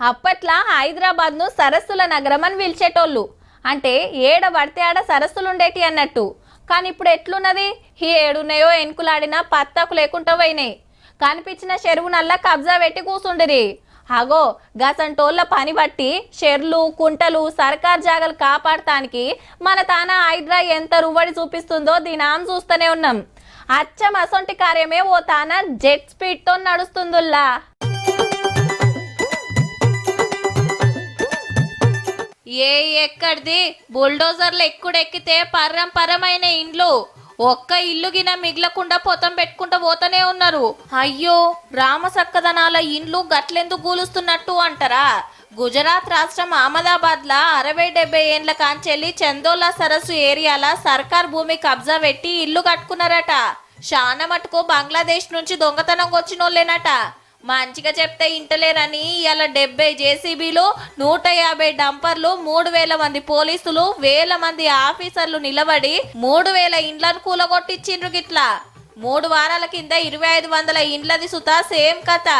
అప్పట్లా హైదరాబాద్ను సరస్సుల నగరం అని పిలిచేటోళ్ళు. అంటే ఏడ పడితే ఆడ సరస్సులు ఉండేటి అన్నట్టు. కానీ ఇప్పుడు ఎట్లున్నది? ఈ ఏడున్నాయో ఎన్కులాడినా పత్తాకు లేకుండా పోయినాయి. కనిపించిన చెరువునల్లా కబ్జా పెట్టి కూసుండిరి. అగో గసంటోళ్ళ పని బట్టి చెర్లు కుంటలు సర్కార్ జాగలు కాపాడటానికి మన తాన హైడ్రా ఎంత రువడి చూపిస్తుందో దినాం చూస్తూనే ఉన్నాం. అచ్చం అసొంటి కార్యమే ఓ తాన జెట్ స్పీడ్ తో నడుస్తుందిలా. ఎక్కడిది బుల్డోజర్లు ఎక్కుడెక్కితే పర్రం పరమైన ఇండ్లు ఒక్క ఇల్లు గిన మిగలకుండా పొతం పెట్టుకుంటూ పోతూనే ఉన్నారు. అయ్యో రామసక్కదనాల ఇండ్లు గట్లెందుకు గూలుస్తున్నట్టు అంటారా? గుజరాత్ రాష్ట్రం అహ్మదాబాద్ లా 60-70 ఏండ్ల కాంచెల్లి చందోలా సరస్సు ఏరియాల సర్కార్ భూమి కబ్జా పెట్టి ఇల్లు కట్టుకున్నారట. శానా మటుకు బంగ్లాదేశ్ నుంచి దొంగతనం వచ్చినోళ్ళేనట. మంచిగా చెప్తే ఇంటలేరని ఇలా 70 జేసీబీలు 150 డంపర్లు 3000 మంది పోలీసులు 1000 మంది ఆఫీసర్లు నిలబడి 3000 ఇండ్లను కూలగొట్టించిండ్రు. గిట్లా 3 వారాల కింద 2500 ఇండ్లది సుతా సేమ్ కథ.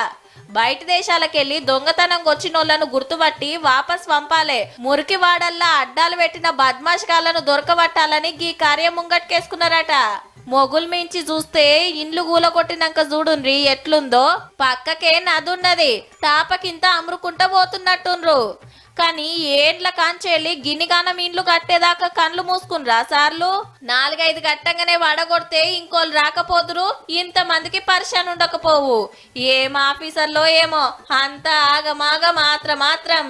బయట దేశాలకెళ్లి దొంగతనం వచ్చినోళ్లను గుర్తుపట్టి వాపస్ పంపాలే. మురికి వాడల్లా అడ్డాలు పెట్టిన బద్మాషకాలను దొరకబట్టాలని గీ కార్యం ముంగట్కేసుకున్నారట. మొగుల్ మించి చూస్తే ఇండ్లు గూలగొట్టినాక చూడుండ్రి ఎట్లుందో. పక్కకే నదున్నది, టాపకింత అమ్రుకుంటా పోతున్నట్టుండ్రు. కానీ ఏండ్ల కాంచెల్లి గిన్నిగానం ఇండ్లు కట్టేదాకా కండ్లు మూసుకున్రా సార్లు? 4-5 గట్టంగానే వడగొడితే ఇంకోళ్ళు రాకపోదురు, ఇంతమందికి పరిశాన్ ఉండకపోవు. ఏం ఆఫీసర్లో ఏమో అంత ఆగమాగ మాత్రం.